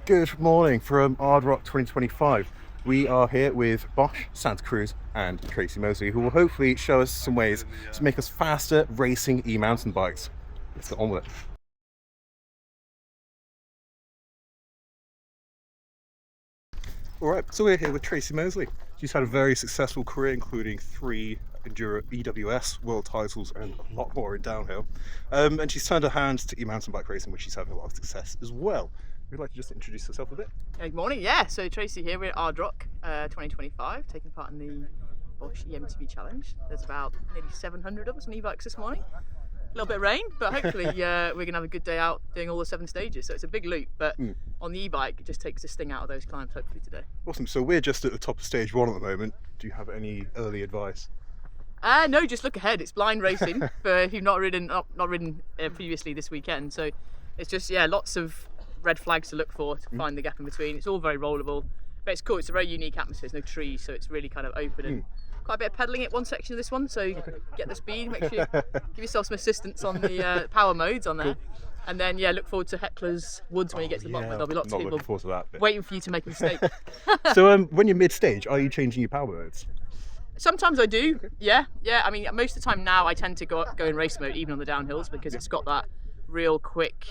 Good morning from Ard Rock 2025. We are here with Bosch, Santa Cruz and Tracy Moseley, who will hopefully show us some ways to make us faster racing e-mountain bikes. Let's get on with it. Alright, so we're here with Tracy Moseley. She's had a very successful career, including 3 Enduro EWS world titles and a lot more in downhill. And she's turned her hand to e-mountain bike racing, which she's having a lot of success as well. Would you like to just introduce yourself a bit? Good morning, yeah. So Tracy here, we're at Ard Rock 2025, taking part in the Bosch e-MTB challenge. There's about nearly 700 of us on e-bikes this morning. A little bit of rain, but hopefully we're going to have a good day out doing all the 7 stages. So it's a big loop, but on the e-bike, it just takes the sting out of those climbs hopefully today. Awesome. So we're just at the top of stage 1 at the moment. Do you have any early advice? No, just look ahead. It's blind racing for if you've not ridden previously this weekend. So it's just, lots of red flags to look for to find the gap in between. It's all very rollable, but it's cool. It's a very unique atmosphere. There's no trees, so it's really kind of open and quite a bit of pedalling at one section of this one. So get the speed, make sure you give yourself some assistance on the power modes on there. Cool. And then look forward to Heckler's Woods when you get to the bottom. There'll be lots of people waiting for you to make a mistake. So when you're mid-stage, are you changing your power modes? Sometimes I do. Yeah. I mean, most of the time now I tend to go in race mode, even on the downhills, because it's got that real quick,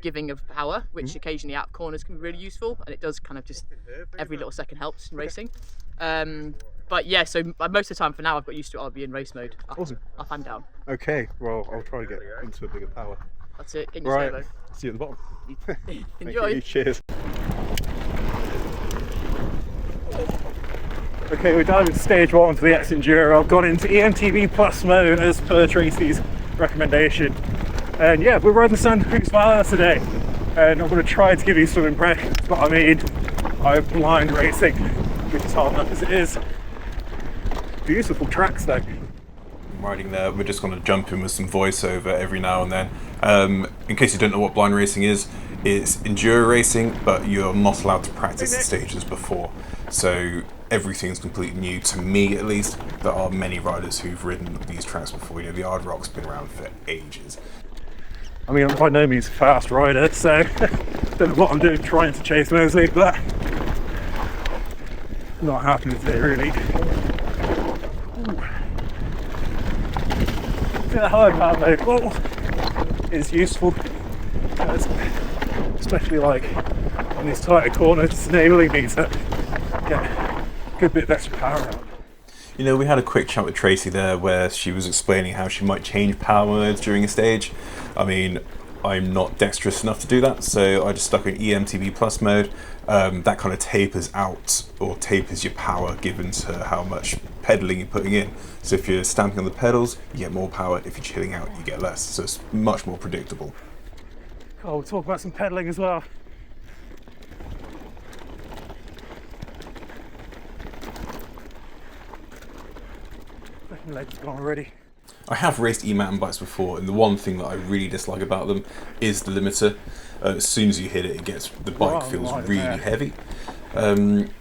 giving of power, which occasionally out corners can be really useful, and it does kind of just every little second helps in racing. But yeah, so most of the time for now I've got used to it. I'll be in race mode, up and down. Okay, well I'll try to get into a bigger power. That's it. Get your servo. See you at the bottom. Enjoy. Cheers. Okay, we're down at stage 1 for the X Enduro. I've gone into EMTB Plus mode as per Tracy's recommendation. And yeah, we're riding Santa Cruz Vala today. And I'm going to try to give you some impressions. But I mean, I'm blind racing, which is hard enough as it is. Beautiful tracks though. Riding there, we're just going to jump in with some voiceover every now and then. In case you don't know what blind racing is, it's enduro racing, but you're not allowed to practice the stages before. So everything's completely new, to me at least. There are many riders who've ridden these tracks before. The Ard Rock's been around for ages. I mean, I'm by no means a fast rider, so don't know what I'm doing trying to chase Moseley, but not happening today really. The hard part mode is useful, especially like on these tighter corners. It's enabling me to get a good bit of extra power out. We had a quick chat with Tracy there where she was explaining how she might change power modes during a stage. I mean, I'm not dexterous enough to do that, so I just stuck in e-MTB Plus mode. That kind of tapers out, or tapers your power given to how much pedaling you're putting in. So if you're stamping on the pedals, you get more power. If you're chilling out, you get less. So it's much more predictable. Oh, we'll talk about some pedaling as well. My leg's gone already. I have raced e-mountain bikes before, and the one thing that I really dislike about them is the limiter. As soon as you hit it, the bike feels really heavy. And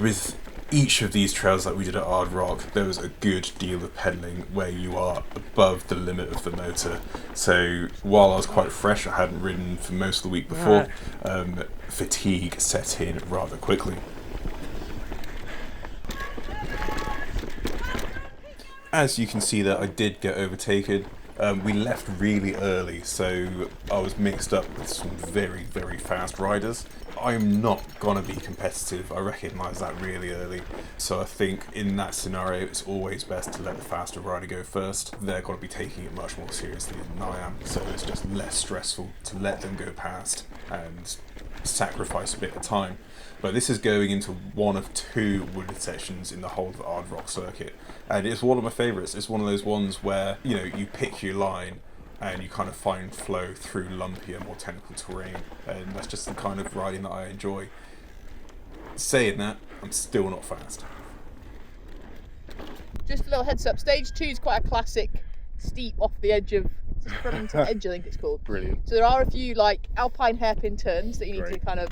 with each of these trails that we did at Ard Rock, there was a good deal of pedaling where you are above the limit of the motor. So while I was quite fresh, I hadn't ridden for most of the week before, fatigue set in rather quickly. As you can see that I did get overtaken. We left really early, so I was mixed up with some very, very fast riders. I'm not gonna be competitive, I recognise that really early. So I think in that scenario, it's always best to let the faster rider go first. They're gonna be taking it much more seriously than I am, so it's just less stressful to let them go past and sacrifice a bit of time. But this is going into one of 2 wooded sections in the whole of the Ard Rock circuit, and it's one of my favourites. It's one of those ones where you pick your line and you kind of find flow through lumpier, more technical terrain, and that's just the kind of riding that I enjoy. Saying that, I'm still not fast. Just a little heads up, stage 2 is quite a classic steep off the edge of Flemington Edge, I think it's called. Brilliant. So there are a few like alpine hairpin turns that you need to kind of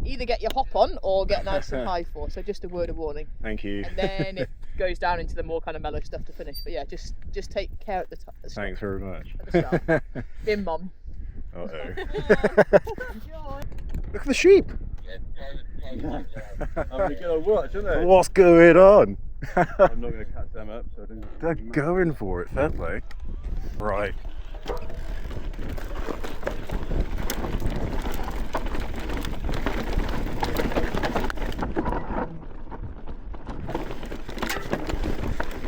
either get your hop on or get nice and high for. So just a word of warning. Thank you. And then it goes down into the more kind of mellow stuff to finish. But yeah, just take care at the top. Thanks very much. At the start. Bim mom. Uh-oh. Enjoy. Look at the sheep. Having a good old watch, aren't they? What's going on? I'm not going to catch them up, so I don't. They're going for it, fair play. Right.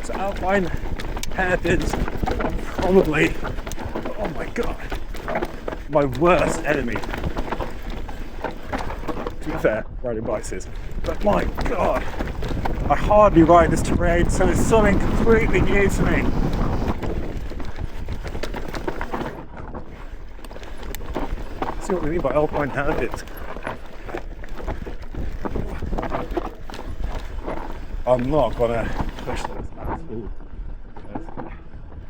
So Alpine hairpins are probably, oh my god, my worst enemy. To be fair, riding bikes is. But my god, I hardly ride this terrain, so it's something completely new to me. See what we mean by Alpine hairpins. I'm not gonna push this at all.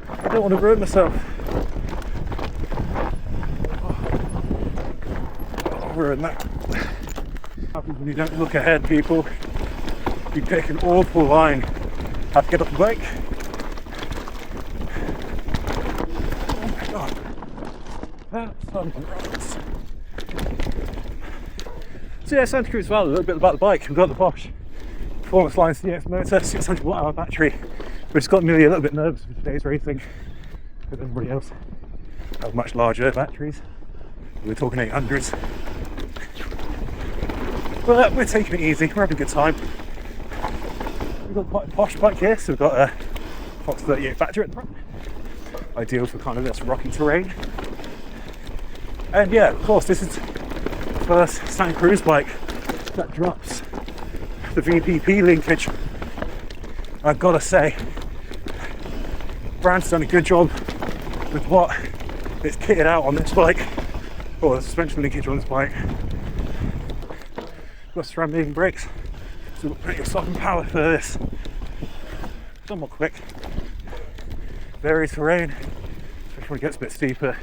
I don't want to ruin myself. I'll ruin that. When you don't look ahead, people, you take an awful line. Have to get off the bike. Oh my god. That's fun. So yeah, Santa Cruz Vala, a little bit about the bike. We've got the Bosch Performance Line CX motor, 600 watt hour battery, which has got me a little bit nervous for today's racing because everybody else has much larger batteries. We're talking 800s. But we're taking it easy, we're having a good time. We've got quite a posh bike here, so we've got a Fox 38 battery at the front. Ideal for kind of this rocky terrain. And yeah, of course, this is the first Santa Cruz bike that drops the VPP linkage. I've got to say, brand's done a good job with what it's kitted out on this bike, or the suspension linkage on this bike. Got SRAM moving brakes, so we've got plenty of stopping power for this. Somewhat quick, varies terrain, especially when it gets a bit steeper.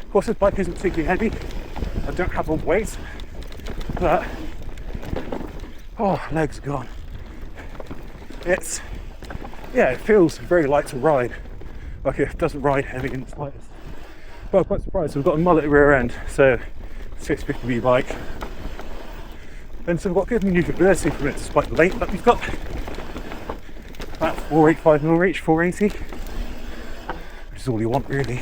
Of course, this bike isn't particularly heavy. I don't have a weight, but oh, legs are gone. It feels very light to ride. Like it doesn't ride heavy in the slightest. But I'm quite surprised. So we've got a mullet rear end, so 650V bike. And so we've got good manoeuvrability from it despite the weight that we've got. About 485mm reach, 480, which is all you want really.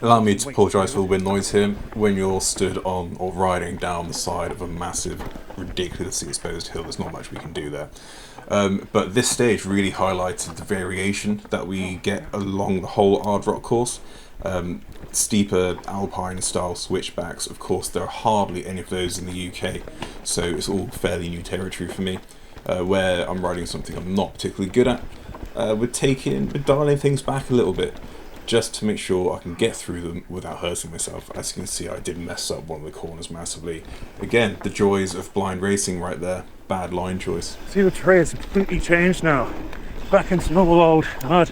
Allow me to apologise for the wind noise here. When you're stood on or riding down the side of a massive, ridiculously exposed hill, there's not much we can do there. But this stage really highlighted the variation that we get along the whole Ard Rock course. Steeper Alpine style switchbacks, of course there are hardly any of those in the UK, so it's all fairly new territory for me. Where I'm riding something I'm not particularly good at, we're dialing things back a little bit, just to make sure I can get through them without hurting myself. As you can see, I did mess up one of the corners massively. Again, the joys of blind racing right there. Bad line choice. See, the terrain has completely changed now. Back into normal old mud.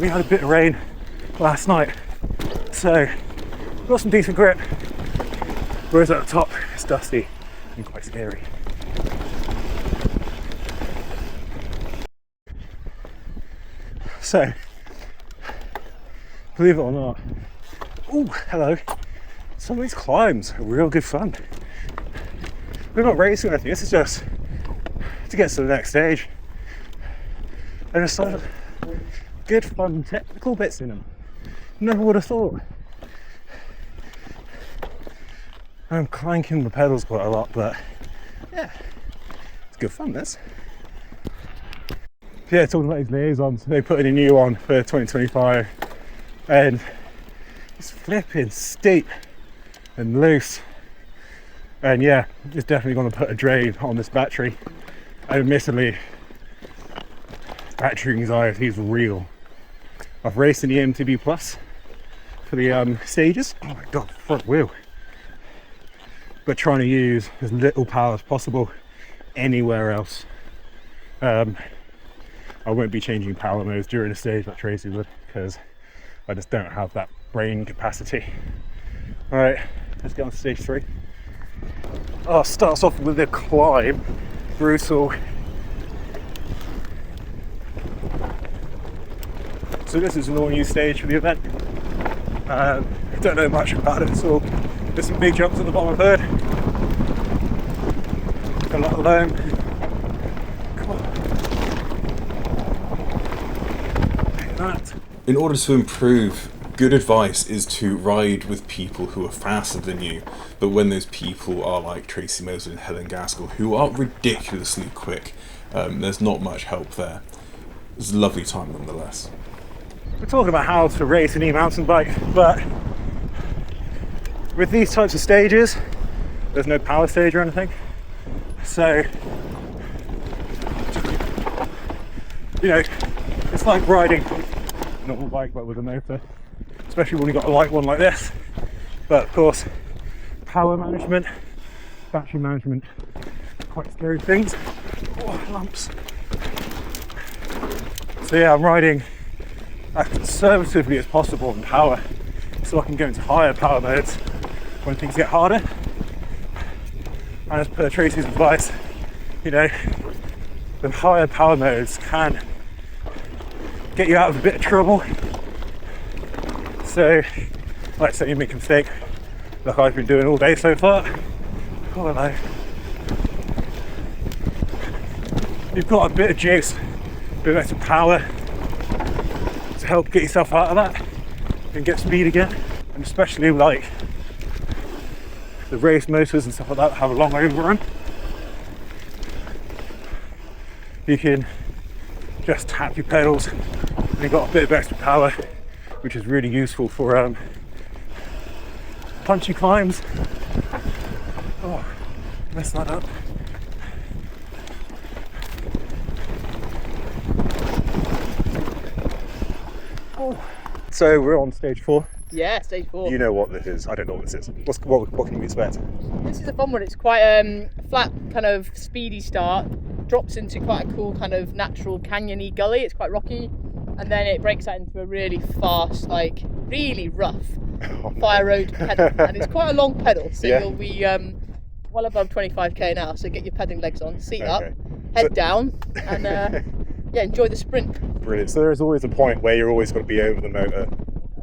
We had a bit of rain last night, so we've got some decent grip. Whereas at the top, it's dusty and quite scary. So, believe it or not, oh, hello, some of these climbs are real good fun. We're not racing or anything, this is just to get to the next stage. And there's some good fun technical bits in them. Never would have thought. I'm clanking the pedals quite a lot, but yeah, it's good fun this. Yeah, talking about these liaisons, they put in a new one for 2025 and it's flipping steep and loose. And yeah, it's definitely going to put a drain on this battery. And admittedly, battery anxiety is real. I've raced in the EMTB Plus for the stages. Oh my god, front wheel. But trying to use as little power as possible anywhere else. I won't be changing power modes during a stage like Tracy would, because I just don't have that brain capacity. Alright, let's get on to stage 3. Oh, starts off with a climb. Brutal. So this is an all new stage for the event. Don't know much about it at all. There's some big jumps at the bottom, I've heard. a lot alone. Come on. That. In order to improve, good advice is to ride with people who are faster than you, but when those people are like Tracy Moseley and Helen Gaskell, who are ridiculously quick, there's not much help there. It's a lovely time nonetheless. We're talking about how to race an e-mountain bike, but with these types of stages, there's no power stage or anything. So, you know, it's like riding a normal bike but with a motor, especially when you've got a light one like this. But of course, power management, battery management, quite scary things. Oh, lumps. So yeah, I'm riding as conservatively as possible in power, so I can go into higher power modes when things get harder. And as per Tracy's advice, you know, the higher power modes can get you out of a bit of trouble. So, let's say you make a mistake, like I've been doing all day so far. Oh, hello. You've got a bit of juice, a bit of extra power to help get yourself out of that and get speed again. And especially like the race motors and stuff like that have a long overrun, you can just tap your pedals and you've got a bit of extra power, which is really useful for punchy climbs. Oh, messed that up. Oh. So we're on stage 4. Yeah, stage 4. You know what this is. I don't know what this is. What can we expect? This is a fun one. It's quite a flat, kind of speedy start. Drops into quite a cool kind of natural canyon-y gully. It's quite rocky, and then it breaks out into a really fast, like really rough fire road pedal. And it's quite a long pedal, so yeah. You'll be well above 25k now. So get your pedaling legs on, seat up, Okay. head down, and yeah, enjoy the sprint. Brilliant. So there is always a point where you're always going to be over the motor.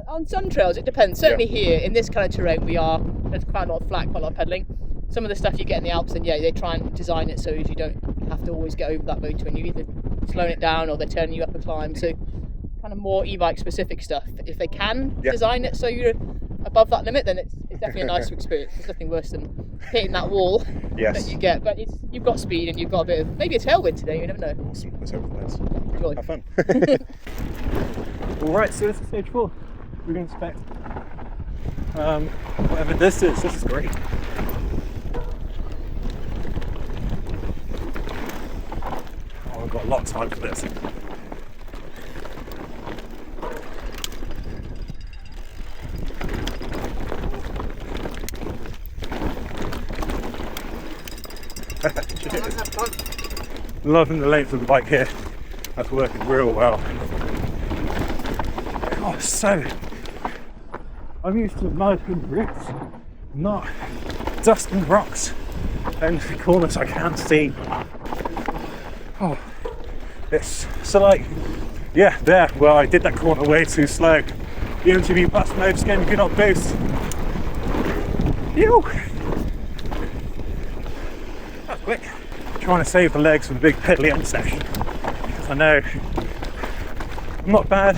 On some trails, it depends. Certainly here, in this kind of terrain, there's quite a lot of flat, quite a lot of pedalling. Some of the stuff you get in the Alps, and yeah, they try and design it so you don't have to always get over that motor, and you're either slowing it down or they're turning you up a climb. So kind of more e-bike specific stuff. If they can design it so you're above that limit, then it's definitely a nice experience. There's nothing worse than hitting that wall that you get. But you've got speed and you've got a bit of, maybe a tailwind today, you never know. Awesome. Let's hope for this. Enjoy. Have fun. Alright, so this is stage 4. We're going to expect whatever this is. This is great. Oh, I've got a lot of time for this. Loving the length of the bike here. That's working real well. Oh, so I'm used to mud and roots, not dust and rocks and the corners I can't see. Oh, it's so like, yeah, there. Well, I did that corner way too slow. The EMTB Plus mode just gave me good old boost. Ew. That's quick. Trying to save the legs for the big pedally end section, because I know I'm not bad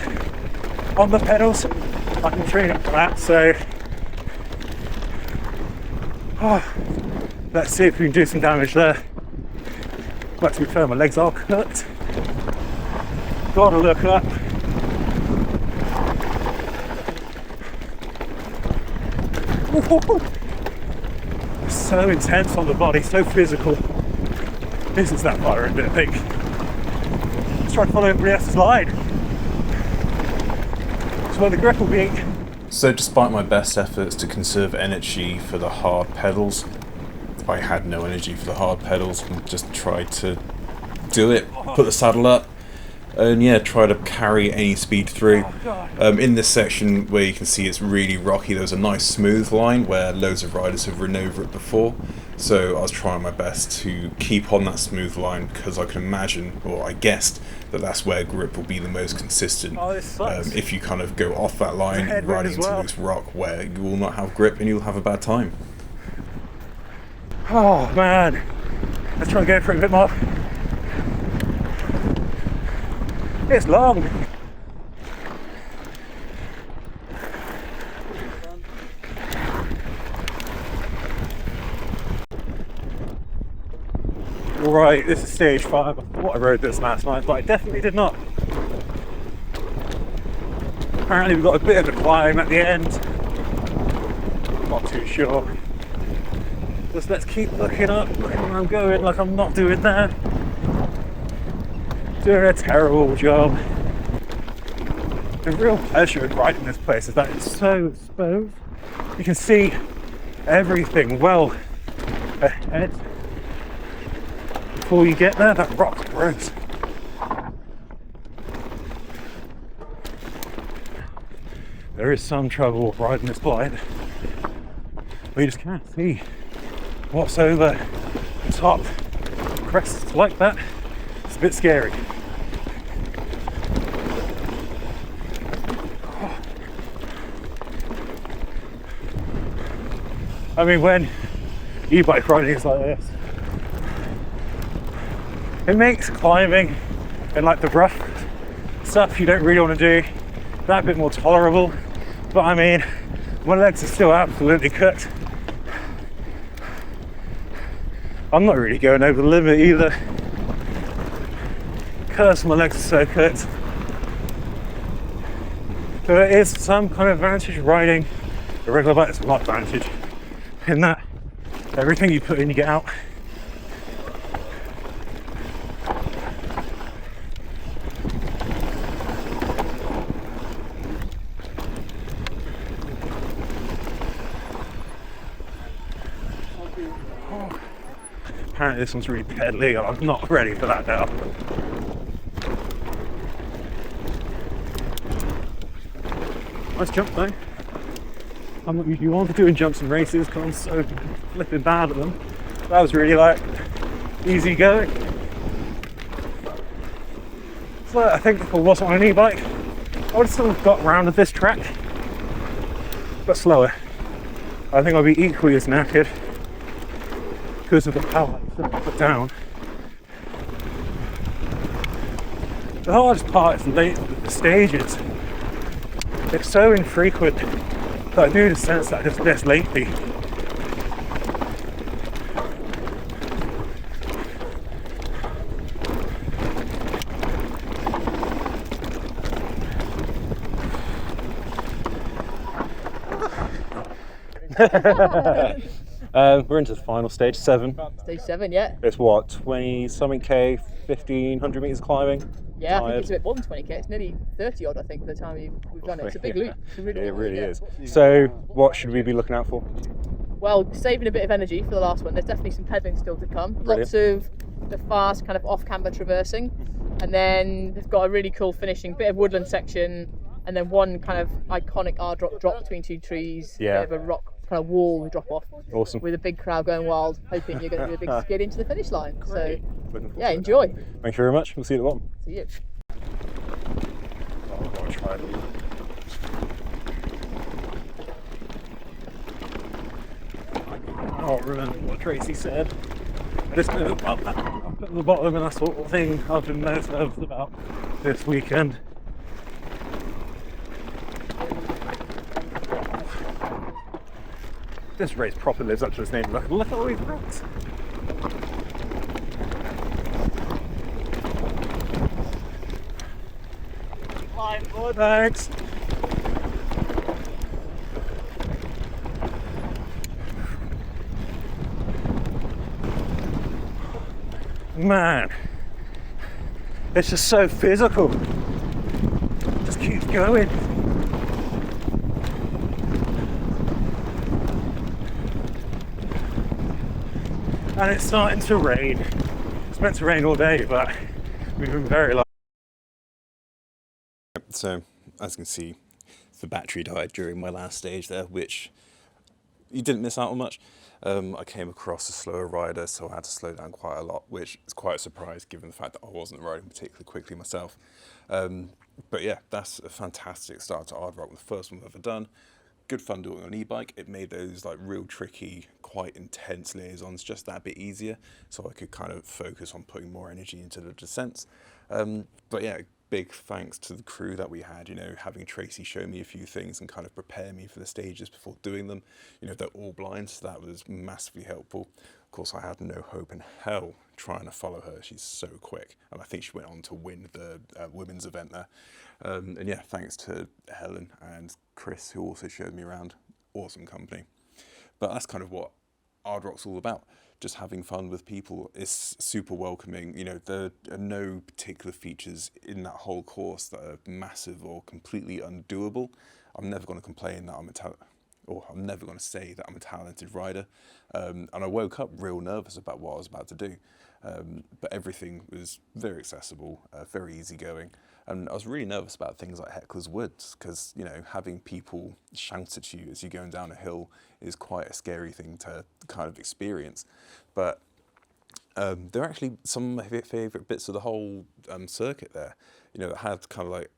on the pedals. I can train up for that, so let's see if we can do some damage there. But to be fair, my legs are cooked. Gotta look up. So intense on the body, so physical. This is that fire end bit, I think. Let's try to follow everybody else's line. That's where the grip will be. So despite my best efforts to conserve energy for the hard pedals, I had no energy for the hard pedals and just tried to do it, put the saddle up, and yeah, try to carry any speed through. In this section where you can see it's really rocky, there was a nice smooth line where loads of riders have ridden over it before, so I was trying my best to keep on that smooth line, because I can imagine, or I guessed, that that's where grip will be the most consistent. If you kind of go off that line, riding into loose rock where you will not have grip and you'll have a bad time. Oh man, Let's try and go for it a bit more. It's long. Right, this is stage 5. I thought I rode this last night, but I definitely did not. Apparently we've got a bit of a climb at the end. Not too sure. Just let's keep looking up, looking where I'm going, like I'm not doing that. Doing a terrible job. The real pleasure of riding this place is that it's so exposed. You can see everything well ahead. Before you get there, that rock's gross. There is some trouble riding this blind. We just can't see what's over the top. Crests like that, it's a bit scary. I mean, when e-bike riding is like this, it makes climbing and like the rough stuff you don't really want to do that bit more tolerable. But I mean, my legs are still absolutely cooked. I'm not really going over the limit either, because my legs are so cooked. So there is some kind of advantage riding a regular bike. It's a lot of advantage in that everything you put in you get out. Apparently this one's really pedally, and I'm not ready for that now. Nice jump though. I'm not usually one for doing jumps and races because I'm so flipping bad at them. That was really like easy going. So I think if I wasn't on an e-bike, I would have still got round at this track, but slower. I think I'd be equally as knackered because of the power I put down. The hardest part is the stages. It's so infrequent that I do the sense that I just miss lately. We're into the final stage, 7. Stage 7, yeah. It's what, 20 something K, 1500 meters climbing? Yeah, I think it's a bit more than 20k. It's nearly 30 odd, I think, by the time we've done it. It's a big loop. It's a really It really yeah. is. So, what should we be looking out for? Well, saving a bit of energy for the last one. There's definitely some pedalling still to come. Brilliant. Lots of the fast kind of off-camber traversing. And then they've got a really cool finishing bit of woodland section. And then one kind of iconic Ard Rock drop between 2 trees. Yeah. Bit of a rock kind of wall we drop off. Awesome. With a big crowd going wild, hoping you're going to do a big skid into the finish line. Great. So, yeah, enjoy. Thank you very much. We'll see you at the bottom. See you. Oh, I've got to try it. I don't remember what Tracy said. I just know up at the bottom and that sort of thing I've been most nervous about this weekend. This race properly lives up to its name. Look at all these rocks. Thanks. Man, it's just so physical. Just keeps going. And it's starting to rain. It's meant to rain all day, but we've been very lucky. So, as you can see, the battery died during my last stage there, which you didn't miss out on much. I came across a slower rider, so I had to slow down quite a lot, which is quite a surprise given the fact that I wasn't riding particularly quickly myself. But yeah, that's a fantastic start to Ard Rock, the first one I've ever done. good fun doing it on e-bike. It made those like real tricky, quite intense liaisons just that bit easier, so I could kind of focus on putting more energy into the descents. But yeah, big thanks to the crew that we had, you know, having Tracy show me a few things and kind of prepare me for the stages before doing them. You know, they're all blind, so that was massively helpful. Of course, I had no hope in hell trying to follow her. She's so quick, and I think she went on to win the women's event there. And yeah, thanks to Helen and Chris, who also showed me around. Awesome company. But that's kind of what Ard Rock's all about. Just having fun with people. It's super welcoming. You know, there are no particular features in that whole course that are massive or completely undoable. I'm never going to complain that I'm never going to say that I'm a talented rider. And I woke up real nervous about what I was about to do. But everything was very accessible, very easygoing. And I was really nervous about things like Heckler's Woods, because, you know, having people shout at you as you're going down a hill is quite a scary thing to kind of experience. But there are actually some of my favourite bits of the whole circuit there. You know, it had kind of like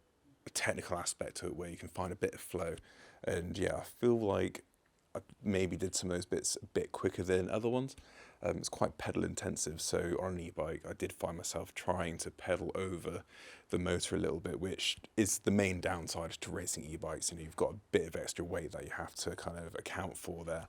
a technical aspect to it where you can find a bit of flow. And yeah, I feel like I maybe did some of those bits a bit quicker than other ones. It's quite pedal intensive, so on an e-bike I did find myself trying to pedal over the motor a little bit, which is the main downside to racing e-bikes. You know, you've got a bit of extra weight that you have to kind of account for there.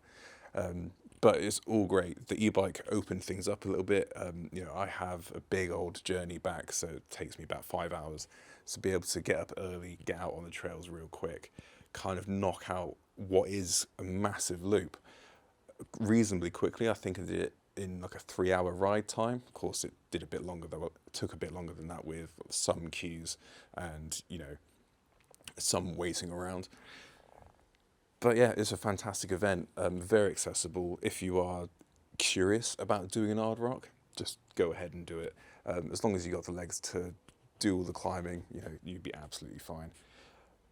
But it's all great. The e-bike opened things up a little bit. You know, I have a big old journey back, so it takes me about 5 hours. So be able to get up early, get out on the trails real quick, kind of knock out what is a massive loop reasonably quickly. I think I did it in like a 3-hour ride time. Of course, it did a bit longer though. It took a bit longer than that with some queues and, you know, some waiting around. But yeah, it's a fantastic event, very accessible. If you are curious about doing an Ard Rock, just go ahead and do it. As long as you got the legs to do all the climbing, you know, you'd be absolutely fine.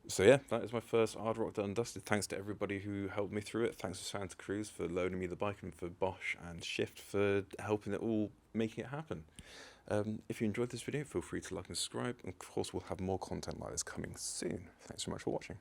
So yeah, that is my first Ard Rock done and dusted. Thanks to everybody who helped me through it. Thanks to Santa Cruz for loaning me the bike, and for Bosch and Shift for helping it all, making it happen. If you enjoyed this video, feel free to like and subscribe. And of course, we'll have more content like this coming soon. Thanks so much for watching.